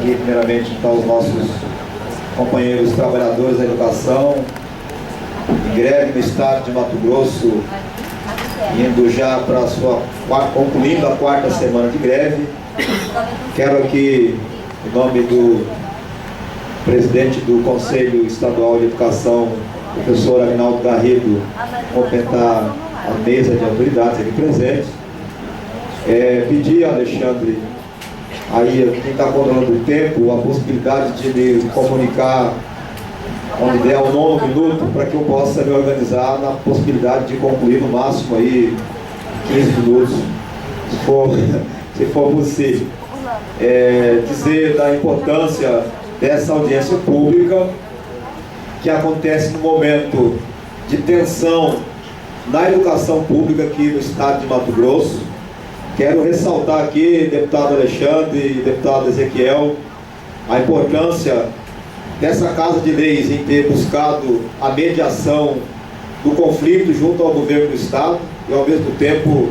aqui, primeiramente, então, os nossos companheiros trabalhadores da educação, em greve no estado de Mato Grosso, indo já para concluindo a quarta semana de greve. Quero aqui, em nome do presidente do Conselho Estadual de Educação, professor Aguinaldo Garrido, cumprimentar a mesa de autoridades aqui presentes. Pedir a Alexandre, aí quem está controlando o tempo, a possibilidade de me comunicar onde der o 9 minuto, para que eu possa me organizar na possibilidade de concluir no máximo aí 15 minutos, se for possível. Dizer da importância dessa audiência pública, que acontece no momento de tensão na educação pública aqui no estado de Mato Grosso. Quero ressaltar aqui, deputado Alexandre e deputado Ezequiel, a importância dessa Casa de Leis em ter buscado a mediação do conflito junto ao governo do estado e, ao mesmo tempo,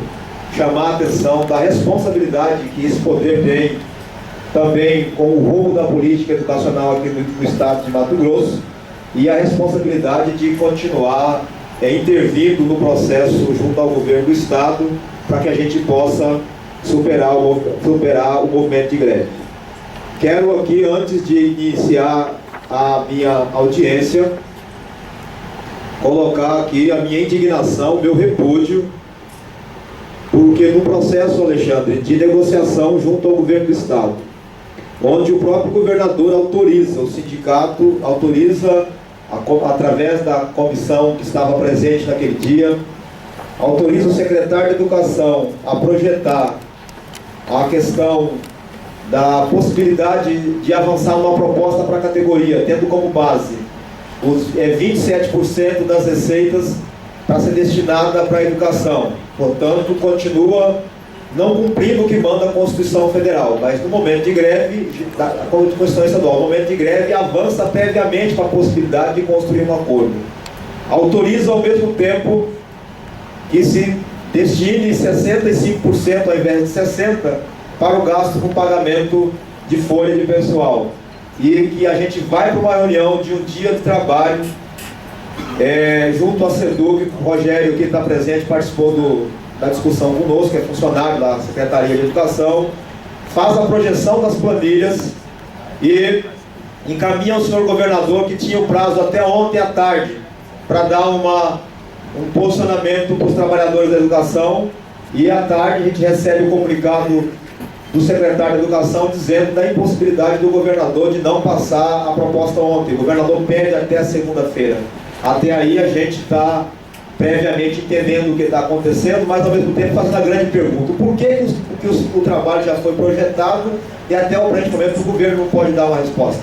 chamar a atenção da responsabilidade que esse poder tem também com o rumo da política educacional aqui no estado de Mato Grosso e a responsabilidade de continuar intervindo no processo junto ao governo do estado para que a gente possa superar o movimento de greve. Quero aqui, antes de iniciar a minha audiência, colocar aqui a minha indignação, o meu repúdio, porque no processo, Alexandre, de negociação junto ao governo do estado, onde o próprio governador autoriza, o sindicato autoriza, através da comissão que estava presente naquele dia, autoriza o secretário de Educação a projetar a questão da possibilidade de avançar numa proposta para a categoria, tendo como base os 27% das receitas para ser destinada para a educação. Portanto, continua não cumprindo o que manda a Constituição Federal, mas no momento de greve, a Constituição Estadual, no momento de greve, avança previamente para a possibilidade de construir um acordo. Autoriza ao mesmo tempo que se destine 65% ao invés de 60% para o gasto com pagamento de folha de pessoal. E que a gente vai para uma reunião de um dia de trabalho junto à SEDUC. O Rogério, que está presente, participou da discussão conosco, que é funcionário da Secretaria de Educação, faz a projeção das planilhas e encaminha ao senhor governador, que tinha o prazo até ontem à tarde para dar um posicionamento para os trabalhadores da educação, e à tarde a gente recebe o comunicado do secretário de Educação dizendo da impossibilidade do governador de não passar a proposta ontem. O governador pede até segunda-feira. Até aí a gente está previamente entendendo o que está acontecendo, mas ao mesmo tempo fazendo a grande pergunta: por que o trabalho já foi projetado e até o presente momento o governo não pode dar uma resposta?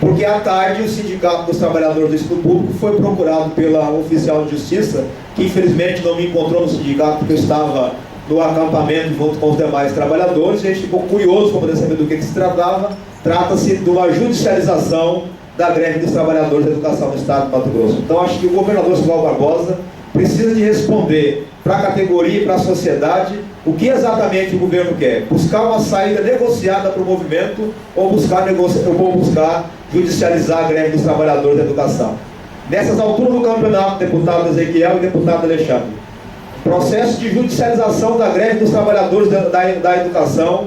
Porque à tarde o Sindicato dos Trabalhadores do Ensino Público foi procurado pela oficial de justiça, que infelizmente não me encontrou no sindicato porque eu estava no acampamento junto com os demais trabalhadores. A gente ficou curioso para poder saber do que se tratava. Trata-se de uma judicialização da greve dos trabalhadores da educação no estado de Mato Grosso. Então acho que o governador Simão Barbosa precisa de responder para a categoria e para a sociedade o que exatamente o governo quer: buscar uma saída negociada para o movimento ou buscar judicializar a greve dos trabalhadores da educação. Nessas alturas do campeonato, deputado Ezequiel e deputado Alexandre, processo de judicialização da greve dos trabalhadores da educação,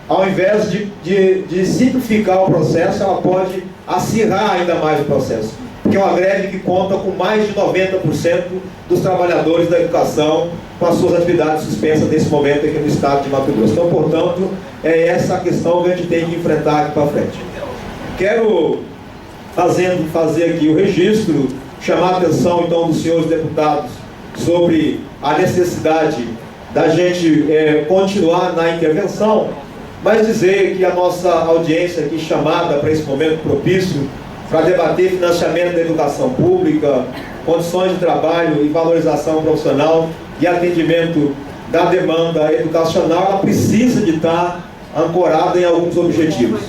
ao invés de simplificar o processo, ela pode acirrar ainda mais o processo, porque é uma greve que conta com mais de 90% dos trabalhadores da educação com as suas atividades suspensas nesse momento aqui no estado de Mato Grosso. Então, portanto, é essa a questão que a gente tem que enfrentar aqui para frente. Quero fazer aqui o registro, chamar a atenção então dos senhores deputados sobre a necessidade da gente continuar na intervenção, mas dizer que a nossa audiência aqui chamada para esse momento propício para debater financiamento da educação pública, condições de trabalho e valorização profissional e atendimento da demanda educacional, ela precisa de estar ancorada em alguns objetivos.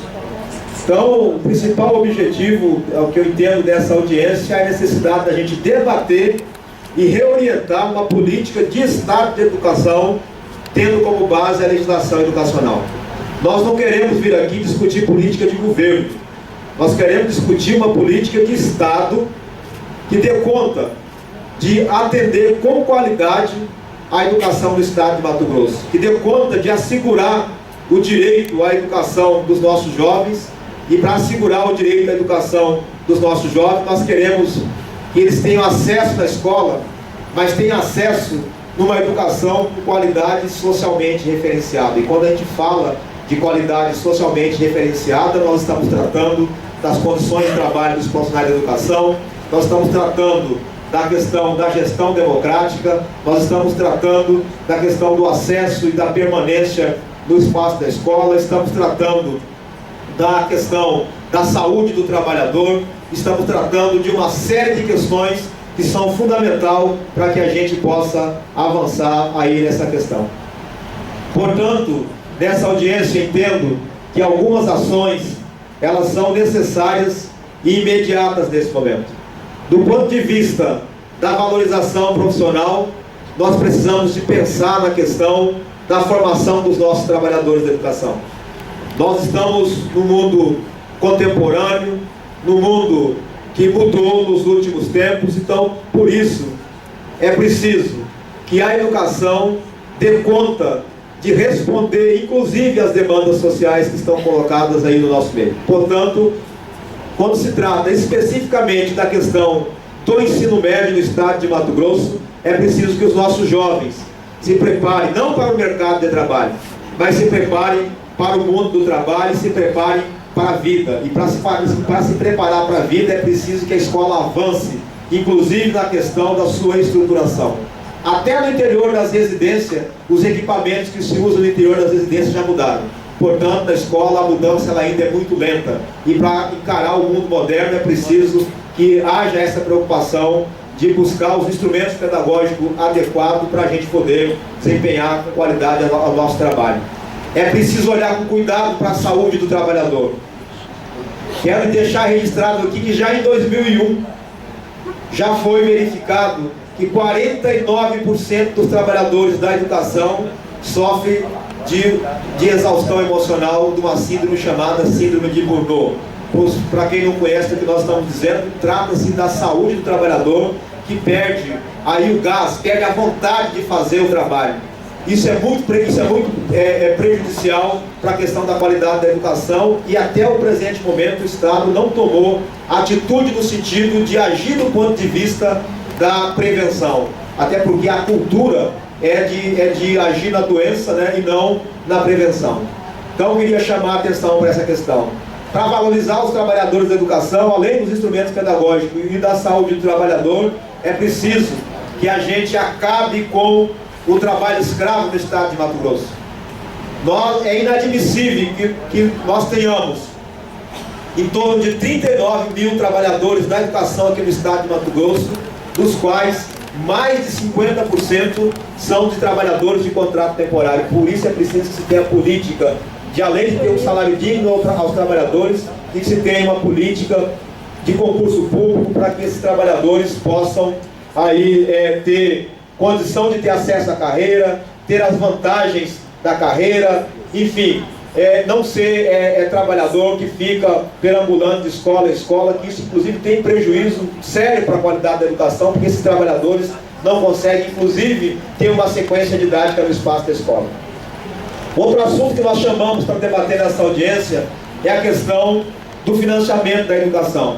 Então, o principal objetivo, o que eu entendo dessa audiência, é a necessidade da gente debater e reorientar uma política de Estado de educação, tendo como base a legislação educacional. Nós não queremos vir aqui discutir política de governo. Nós queremos discutir uma política de Estado que dê conta de atender com qualidade a educação do Estado de Mato Grosso, que dê conta de assegurar o direito à educação dos nossos jovens. E para assegurar o direito à educação dos nossos jovens, nós queremos que eles tenham acesso à escola, mas tenham acesso numa educação com qualidade socialmente referenciada. E quando a gente fala de qualidade socialmente referenciada, nós estamos tratando das condições de trabalho dos profissionais da educação, nós estamos tratando da questão da gestão democrática, nós estamos tratando da questão do acesso e da permanência no espaço da escola, estamos tratando da questão da saúde do trabalhador, estamos tratando de uma série de questões que são fundamentais para que a gente possa avançar aí nessa questão. Portanto, nessa audiência entendo que algumas ações, elas são necessárias e imediatas nesse momento. Do ponto de vista da valorização profissional, nós precisamos de pensar na questão da formação dos nossos trabalhadores da educação. Nós estamos no mundo contemporâneo, no mundo que mudou nos últimos tempos, então, por isso, é preciso que a educação dê conta de responder, inclusive, às demandas sociais que estão colocadas aí no nosso meio. Portanto, quando se trata especificamente da questão do ensino médio no estado de Mato Grosso, é preciso que os nossos jovens se preparem, não para o mercado de trabalho, mas se preparem para o mundo do trabalho e se preparem para a vida. E para se preparar para a vida é preciso que a escola avance, inclusive na questão da sua estruturação. Até no interior das residências, os equipamentos que se usam no interior das residências já mudaram. Portanto, na escola a mudança ela ainda é muito lenta. E para encarar o mundo moderno é preciso que haja essa preocupação de buscar os instrumentos pedagógicos adequados para a gente poder desempenhar com qualidade o nosso trabalho. É preciso olhar com cuidado para a saúde do trabalhador. Quero deixar registrado aqui que já em 2001 já foi verificado que 49% dos trabalhadores da educação sofrem de exaustão emocional, de uma síndrome chamada síndrome de Burnout. Para quem não conhece o que nós estamos dizendo, trata-se da saúde do trabalhador que perde aí o gás, perde a vontade de fazer o trabalho. Isso é muito prejudicial para a questão da qualidade da educação, e até o presente momento o Estado não tomou atitude no sentido de agir do ponto de vista da prevenção, até porque a cultura é de agir na doença, né, e não na prevenção. Então eu queria chamar a atenção para essa questão. Para valorizar os trabalhadores da educação, além dos instrumentos pedagógicos e da saúde do trabalhador, é preciso que a gente acabe com o trabalho escravo no estado de Mato Grosso. É inadmissível que nós tenhamos em torno de 39 mil trabalhadores da educação aqui no estado de Mato Grosso, dos quais mais de 50% são de trabalhadores de contrato temporário. Por isso é preciso que se tenha política de, além de ter um salário digno aos trabalhadores, que se tenha uma política de concurso público para que esses trabalhadores possam aí ter condição de ter acesso à carreira, ter as vantagens da carreira, enfim, não ser trabalhador que fica perambulando de escola em escola, que isso inclusive tem prejuízo sério para a qualidade da educação, porque esses trabalhadores não conseguem, inclusive, ter uma sequência didática no espaço da escola. Outro assunto que nós chamamos para debater nessa audiência é a questão do financiamento da educação.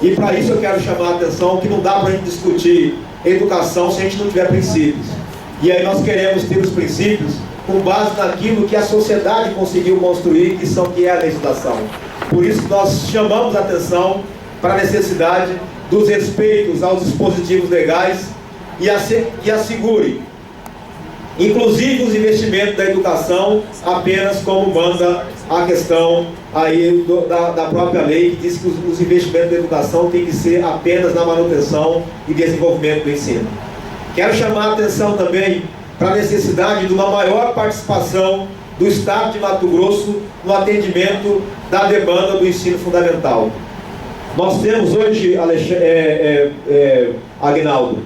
E para isso eu quero chamar a atenção que não dá para a gente discutir educação se a gente não tiver princípios. E aí nós queremos ter os princípios com base naquilo que a sociedade conseguiu construir, que é a legislação. Por isso nós chamamos a atenção para a necessidade dos respeitos aos dispositivos legais e assegure, inclusive os investimentos da educação, apenas como manda a questão aí da própria lei, que diz que os investimentos da educação têm que ser apenas na manutenção e desenvolvimento do ensino. Quero chamar a atenção também para a necessidade de uma maior participação do Estado de Mato Grosso no atendimento da demanda do ensino fundamental. Nós temos hoje, Aguinaldo,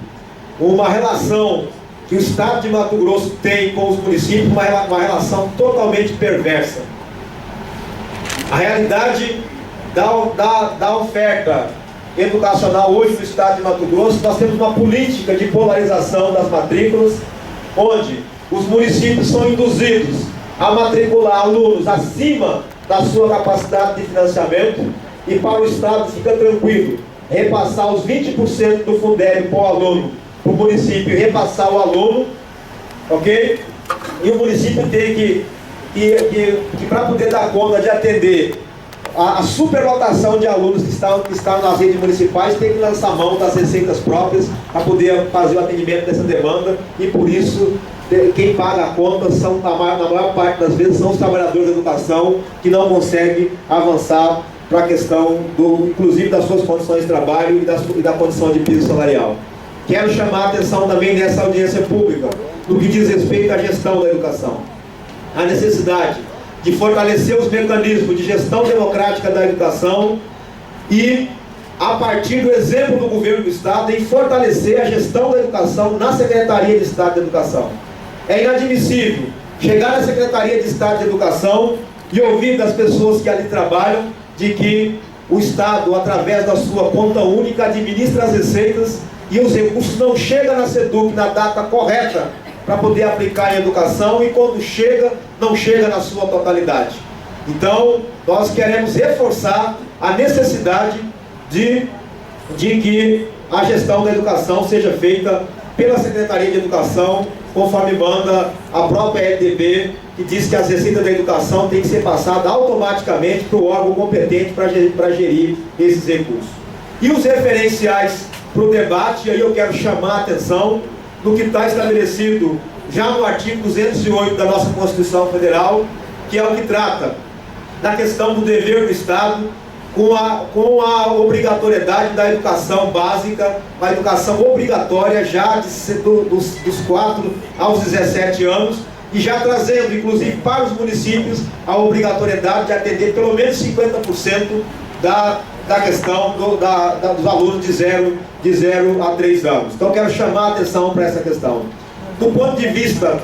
uma relação que o Estado de Mato Grosso tem com os municípios, uma relação totalmente perversa. A realidade da oferta educacional hoje no estado de Mato Grosso, nós temos uma política de polarização das matrículas, onde os municípios são induzidos a matricular alunos acima da sua capacidade de financiamento, e para o estado fica tranquilo, repassar os 20% do fundério para o aluno, para o município e repassar o aluno, ok? E o município tem que para poder dar conta de atender a superlotação de alunos que estão nas redes municipais, tem que lançar mão das receitas próprias para poder fazer o atendimento dessa demanda, e por isso quem paga a conta são, na maior parte das vezes, são os trabalhadores da educação, que não conseguem avançar para a questão, inclusive, das suas condições de trabalho e da condição de piso salarial. Quero chamar a atenção também nessa audiência pública, no que diz respeito à gestão da educação. A necessidade de fortalecer os mecanismos de gestão democrática da educação e, a partir do exemplo do governo do Estado, em fortalecer a gestão da educação na Secretaria de Estado de Educação. É inadmissível chegar na Secretaria de Estado de Educação e ouvir das pessoas que ali trabalham de que o Estado, através da sua conta única, administra as receitas e os recursos não chegam na SEDUC na data correta para poder aplicar em educação, e quando chega, não chega na sua totalidade. Então, nós queremos reforçar a necessidade de que a gestão da educação seja feita pela Secretaria de Educação, conforme manda a própria LDB, que diz que as receitas da educação têm que ser passadas automaticamente para o órgão competente para gerir esses recursos. E os referenciais para o debate, aí eu quero chamar a atenção no que está estabelecido já no artigo 208 da nossa Constituição Federal, que é o que trata da questão do dever do Estado com a obrigatoriedade da educação básica, a educação obrigatória já dos 4 aos 17 anos, e já trazendo, inclusive, para os municípios a obrigatoriedade de atender pelo menos 50% da questão dos alunos de 0 a 3 anos. Então, quero chamar a atenção para essa questão. Do ponto de vista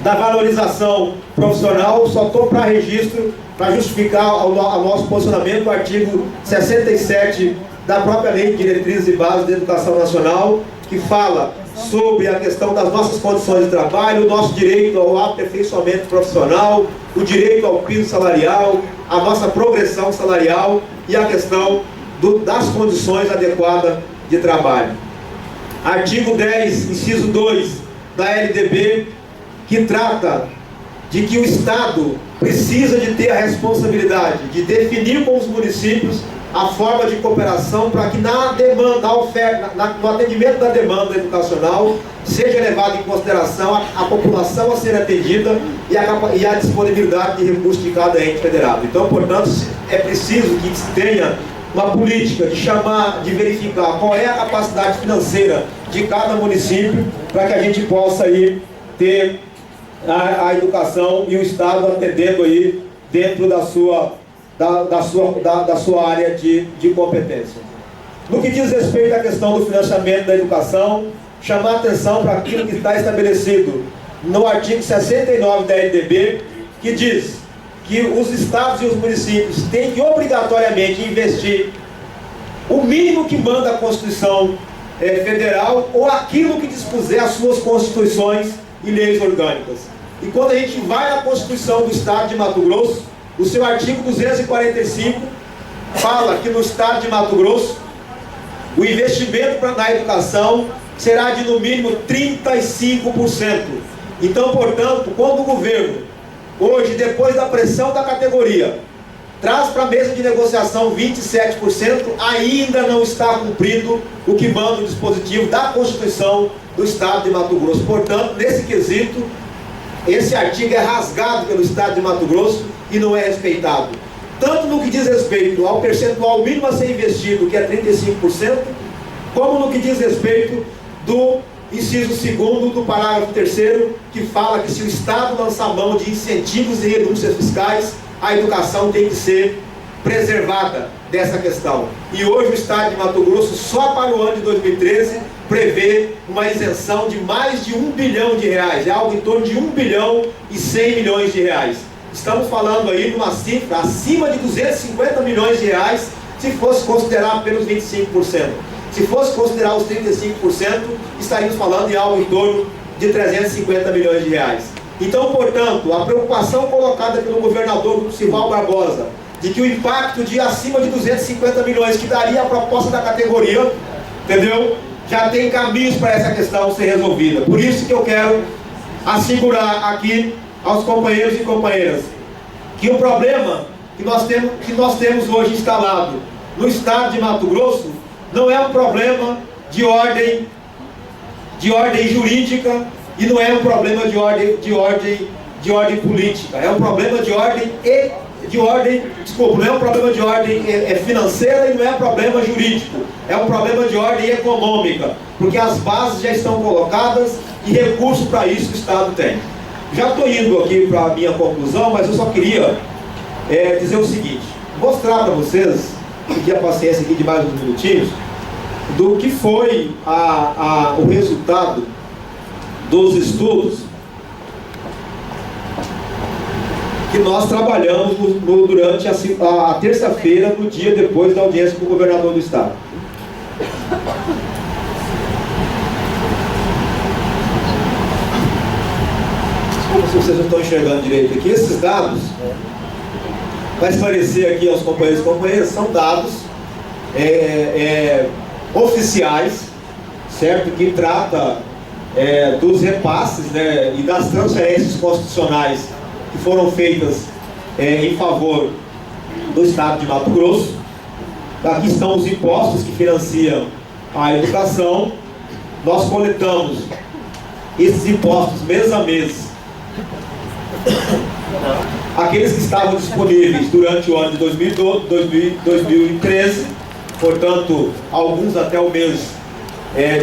da valorização profissional, só estou para registro, para justificar o nosso posicionamento, o artigo 67 da própria Lei de Diretrizes e Bases da Educação Nacional, que fala sobre a questão das nossas condições de trabalho, o nosso direito ao aperfeiçoamento profissional, o direito ao piso salarial, a nossa progressão salarial e a questão das condições adequadas de trabalho. Artigo 10, inciso 2 da LDB, que trata de que o Estado precisa de ter a responsabilidade de definir com os municípios a forma de cooperação para que na demanda, na oferta, no atendimento da demanda educacional seja levada em consideração a população a ser atendida e a disponibilidade de recursos de cada ente federado. Então, portanto, é preciso que tenha uma política de verificar qual é a capacidade financeira de cada município, para que a gente possa aí ter a educação e o Estado atendendo aí dentro da sua área de competência. No que diz respeito à questão do financiamento da educação, chamar a atenção para aquilo que está estabelecido no artigo 69 da LDB, que diz que os estados e os municípios têm que obrigatoriamente investir o mínimo que manda a Constituição Federal ou aquilo que dispuser as suas constituições e leis orgânicas. E quando a gente vai na Constituição do Estado de Mato Grosso, o seu artigo 245 fala que no Estado de Mato Grosso o investimento na educação será de no mínimo 35%. Então, portanto, quando o governo, hoje, depois da pressão da categoria, traz para a mesa de negociação 27%, ainda não está cumprindo o que manda o dispositivo da Constituição do Estado de Mato Grosso. Portanto, nesse quesito, esse artigo é rasgado pelo Estado de Mato Grosso e não é respeitado. Tanto no que diz respeito ao percentual mínimo a ser investido, que é 35%, como no que diz respeito do inciso 2º do parágrafo 3º, que fala que se o Estado lançar mão de incentivos e renúncias fiscais, a educação tem que ser preservada dessa questão. E hoje o Estado de Mato Grosso, só para o ano de 2013, prevê uma isenção de mais de R$1 bilhão, é algo em torno de R$1 bilhão e 100 milhões. estamos falando aí de uma cifra acima de 250 milhões de reais, se fosse considerar apenas 25%. Se fosse considerar os 35%, estaríamos falando de algo em torno de 350 milhões de reais. Então, portanto, a preocupação colocada pelo governador Sival Barbosa, de que o impacto de acima de 250 milhões, que daria a proposta da categoria, entendeu? Já tem caminhos para essa questão ser resolvida. Por isso que eu quero assegurar aqui aos companheiros e companheiras que o problema que nós temos hoje instalado no estado de Mato Grosso não é um problema de ordem jurídica e não é um problema de ordem política, é um problema de ordem não é um problema de ordem financeira e não é um problema jurídico, é um problema de ordem econômica, porque as bases já estão colocadas e recursos para isso o Estado tem. Já estou indo aqui para a minha conclusão, mas eu só queria dizer o seguinte, mostrar para vocês, pedir a paciência aqui de mais uns minutinhos, do que foi o resultado dos estudos que nós trabalhamos durante a terça-feira, no dia depois da audiência com o governador do estado. Desculpa se vocês não estão enxergando direito aqui. Esses dados, para esclarecer aqui aos companheiros e companheiras, são dados oficiais, certo? Que trata dos repasses, né, e das transferências constitucionais que foram feitas em favor do estado de Mato Grosso. Aqui estão os impostos que financiam a educação. Nós coletamos esses impostos mês a mês, aqueles que estavam disponíveis durante o ano de 2013, portanto, alguns até o mês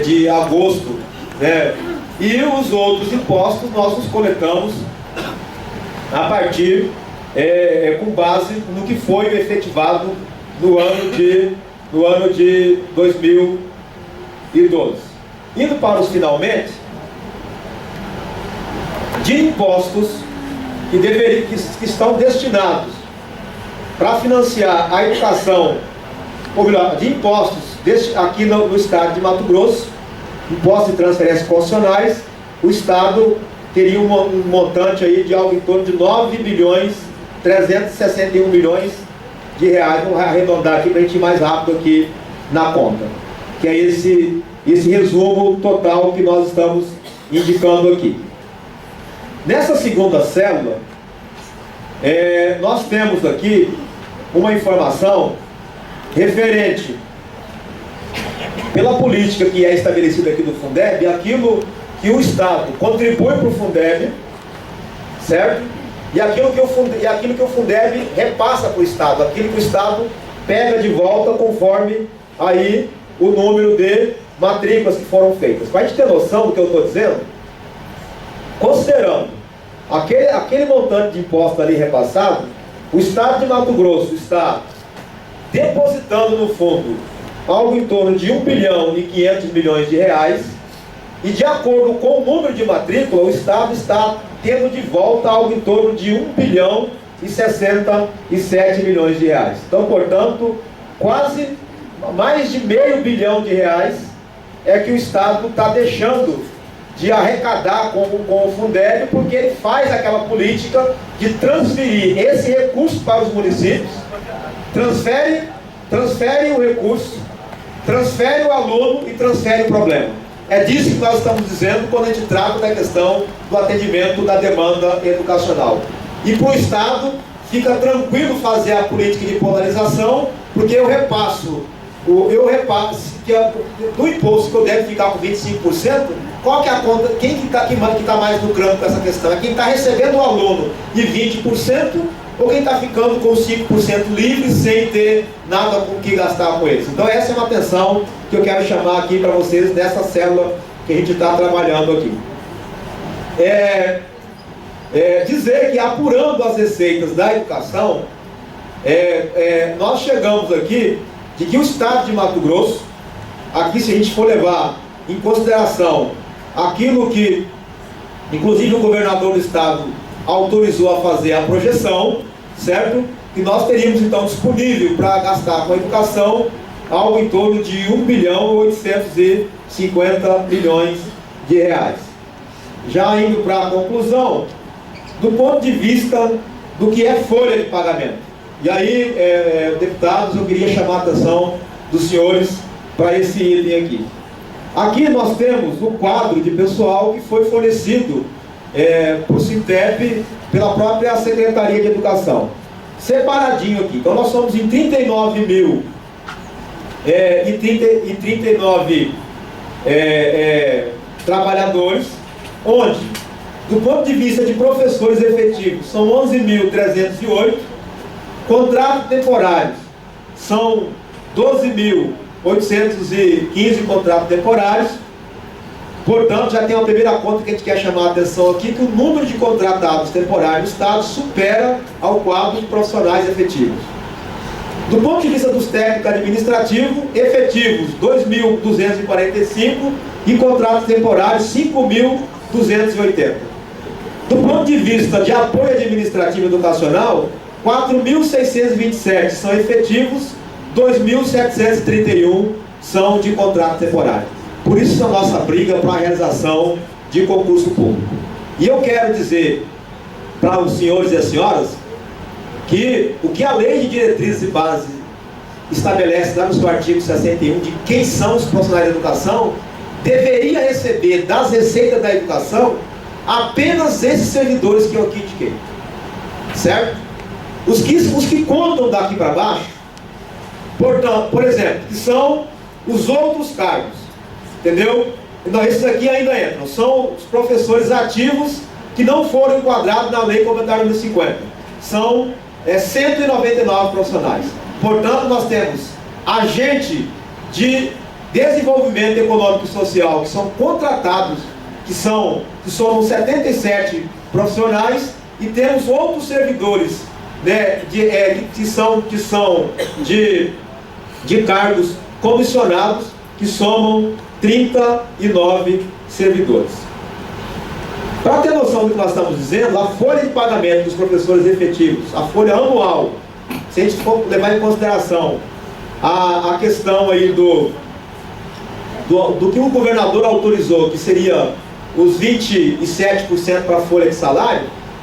de agosto, né? E os outros impostos nós os coletamos a partir, com base no que foi efetivado no ano de 2012. Indo para os finalmente, de impostos que estão destinados para financiar a educação, ou melhor, de impostos aqui no estado de Mato Grosso, impostos de transferências constitucionais, o estado teria um montante aí de algo em torno de 9.361 milhões de reais. Vamos arredondar aqui para a gente ir mais rápido aqui na conta, que é esse resumo total que nós estamos indicando aqui. Nessa segunda célula, nós temos aqui uma informação referente, pela política que é estabelecida aqui do Fundeb, aquilo que o Estado contribui para o Fundeb, certo? E aquilo que o Fundeb repassa para o Estado, aquilo que o Estado pega de volta conforme aí o número de matrículas que foram feitas. Para a gente ter noção do que eu estou dizendo, considerando aquele montante de imposto ali repassado, o Estado de Mato Grosso está depositando no fundo algo em torno de 1 bilhão e 500 milhões de reais, e de acordo com o número de matrícula, o Estado está tendo de volta algo em torno de 1 bilhão e 67 milhões de reais. Então, portanto, quase mais de meio bilhão de reais é que o Estado está deixando de arrecadar com o Fundeb, porque ele faz aquela política de transferir esse recurso para os municípios, transfere o recurso, transfere o aluno e transfere o problema. É disso que nós estamos dizendo quando a gente trata da questão do atendimento da demanda educacional. E para o Estado, fica tranquilo fazer a política de polarização, porque eu repasso que do imposto que eu devo ficar com 25%, qual que é a conta? Quem que está mais lucrando com essa questão? É quem está recebendo o aluno de 20%, ou quem está ficando com 5% livre sem ter nada com que gastar com eles? Então essa é uma atenção que eu quero chamar aqui para vocês nessa célula que a gente está trabalhando aqui. Dizer que apurando as receitas da educação, nós chegamos aqui de que o estado de Mato Grosso, aqui se a gente for levar em consideração aquilo que inclusive o governador do estado autorizou a fazer a projeção, certo? E nós teríamos então disponível para gastar com a educação algo em torno de 1.850 bilhões de reais. Já indo para a conclusão, do ponto de vista do que é folha de pagamento. E aí, deputados, eu queria chamar a atenção dos senhores para esse item aqui. Aqui nós temos o quadro de pessoal que foi fornecido para o Sintep pela própria Secretaria de Educação. Separadinho aqui. Então nós somos em 39 trabalhadores, onde, do ponto de vista de professores efetivos, são 11.308, contratos temporários são 12.815 contratos temporários. Portanto, já tem uma primeira conta que a gente quer chamar a atenção aqui, que o número de contratados temporários no Estado supera ao quadro de profissionais efetivos. Do ponto de vista dos técnicos administrativos, efetivos 2.245 e contratos temporários 5.280. Do ponto de vista de apoio administrativo e educacional, 4.627 são efetivos, 2.731 são de contrato temporário. Por isso a nossa briga para a realização de concurso público. E eu quero dizer para os senhores e as senhoras que o que a Lei de Diretrizes e Bases estabelece lá no seu artigo 61 de quem são os profissionais da educação, deveria receber das receitas da educação apenas esses servidores que eu aqui indiquei. Certo? Os que contam daqui para baixo, portanto, por exemplo, que são os outros cargos. Entendeu? Então, esses aqui ainda entram. São os professores ativos que não foram enquadrados na Lei Complementar número 50. São 199 profissionais. Portanto, nós temos agente de desenvolvimento econômico e social que são contratados, que somam 77 profissionais, e temos outros servidores, né, que são de cargos comissionados, que somam 39 servidores. Para ter noção do que nós estamos dizendo, a folha de pagamento dos professores efetivos, a folha anual, se a gente for levar em consideração a questão aí do que o governador autorizou, que seria os 27% para a folha de salário,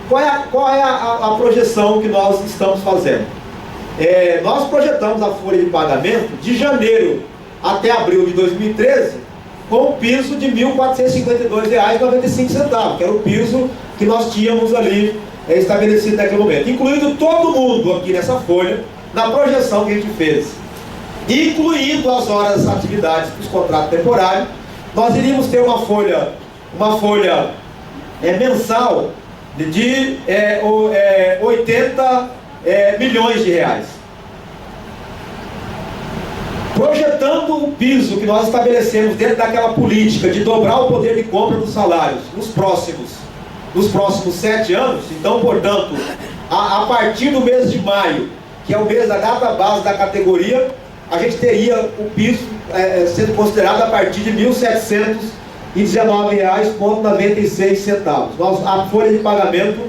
qual é a projeção que nós estamos fazendo? Nós projetamos a folha de pagamento de janeiro até abril de 2013 com um piso de R$ 1.452,95, que era o piso que nós tínhamos ali estabelecido naquele momento, incluindo todo mundo aqui nessa folha, na projeção que a gente fez, incluindo as horas, as atividades dos contratos temporários. Nós iríamos ter uma folha mensal de 80 milhões de reais. Projetando o piso que nós estabelecemos dentro daquela política de dobrar o poder de compra dos salários nos próximos 7 anos, então, portanto, a partir do mês de maio, que é o mês da data base da categoria, a gente teria o piso sendo considerado a partir de R$ 1.719,96. A folha de pagamento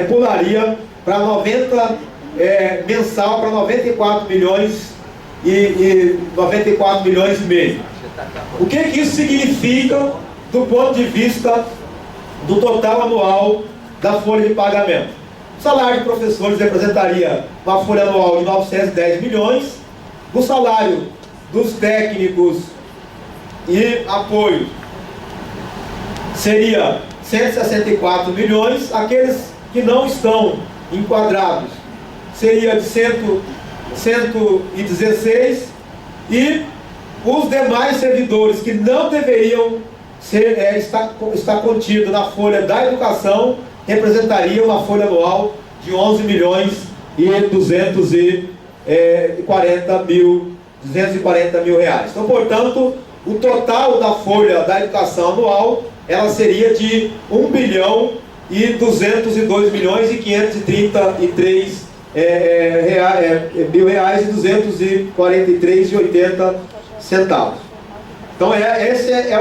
pularia para 90 mensal para 94 milhões e 94 milhões e meio. O que isso significa do ponto de vista do total anual da folha de pagamento? O salário de professores representaria uma folha anual de 910 milhões, o salário dos técnicos e apoio seria 164 milhões, aqueles que não estão enquadrados seria de 116, e os demais servidores que não deveriam estar contido na folha da educação representariam uma folha anual de 11 milhões e 240 mil reais. Então, portanto, o total da folha da educação anual ela seria de 1 bilhão e 202 milhões e 533 mil reais e 243,80 centavos. Então esse é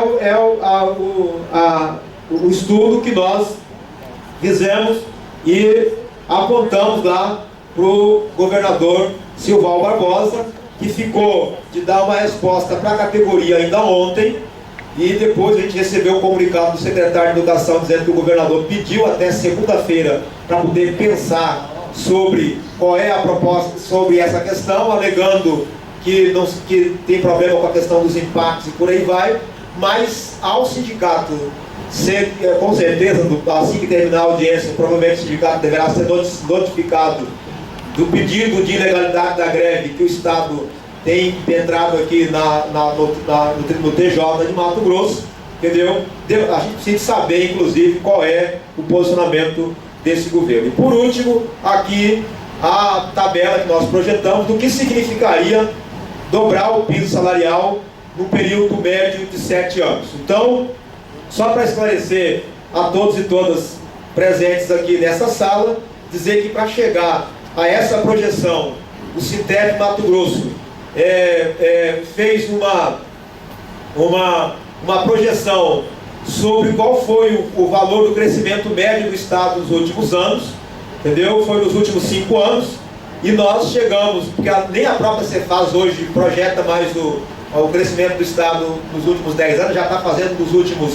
o estudo que nós fizemos e apontamos lá para o governador Silval Barbosa, que ficou de dar uma resposta para a categoria ainda ontem, e depois a gente recebeu um comunicado do secretário de Educação dizendo que o governador pediu até segunda-feira para poder pensar sobre qual é a proposta sobre essa questão, alegando que tem problema com a questão dos impactos e por aí vai, mas ao sindicato com certeza, assim que terminar a audiência, provavelmente o sindicato deverá ser notificado do pedido de ilegalidade da greve que o Estado tem entrado aqui no TJ de Mato Grosso, entendeu? A gente precisa saber, inclusive, qual é o posicionamento desse governo. E por último, aqui a tabela que nós projetamos do que significaria dobrar o piso salarial no período médio de 7 anos. Então, só para esclarecer a todos e todas presentes aqui nessa sala, dizer que para chegar a essa projeção, o Sintep Mato Grosso fez uma projeção sobre qual foi o valor do crescimento médio do Estado nos últimos anos, entendeu? Foi nos últimos 5 anos, e nós chegamos, porque nem a própria Cefaz hoje projeta mais o crescimento do Estado nos últimos 10 anos, já está fazendo nos últimos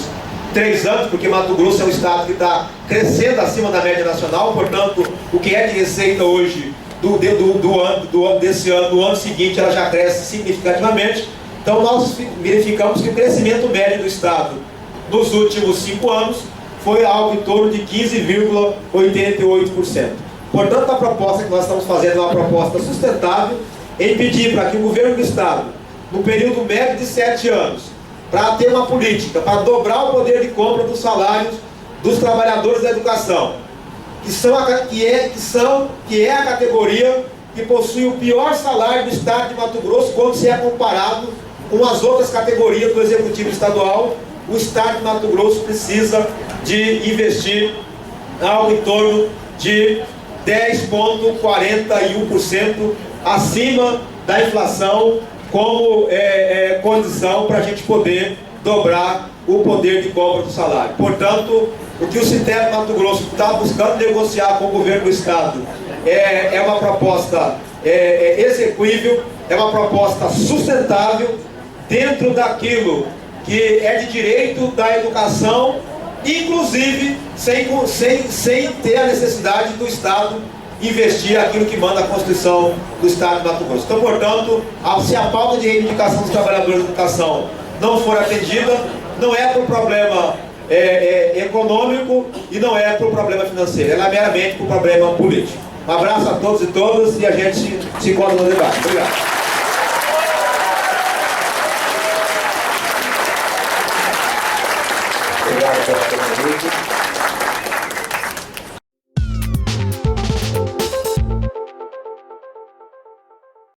3 anos, porque Mato Grosso é um estado que está crescendo acima da média nacional, portanto, o que é de receita hoje desse ano, do ano seguinte, ela já cresce significativamente. Então nós verificamos que o crescimento médio do estado nos últimos 5 anos foi algo em torno de 15,88%. Portanto, a proposta que nós estamos fazendo é uma proposta sustentável em pedir para que o governo do estado, no período médio de 7 anos, para ter uma política, para dobrar o poder de compra dos salários dos trabalhadores da educação, que é a categoria que possui o pior salário do estado de Mato Grosso quando se é comparado com as outras categorias do executivo estadual. O estado de Mato Grosso precisa de investir algo em torno de 10,41% acima da inflação, como condição para a gente poder dobrar o poder de compra do salário. Portanto, o que o Sintep Mato Grosso está buscando negociar com o governo do estado é uma proposta execuível, é uma proposta sustentável dentro daquilo que é de direito da educação, inclusive sem ter a necessidade do Estado investir aquilo que manda a Constituição do Estado de Mato Grosso. Então, portanto, se a pauta de reivindicação dos trabalhadores da educação não for atendida, não é por problema econômico e não é por problema financeiro, ela é meramente por problema político. Um abraço a todos e todas e a gente se encontra no debate. Obrigado. Obrigado pela pergunta.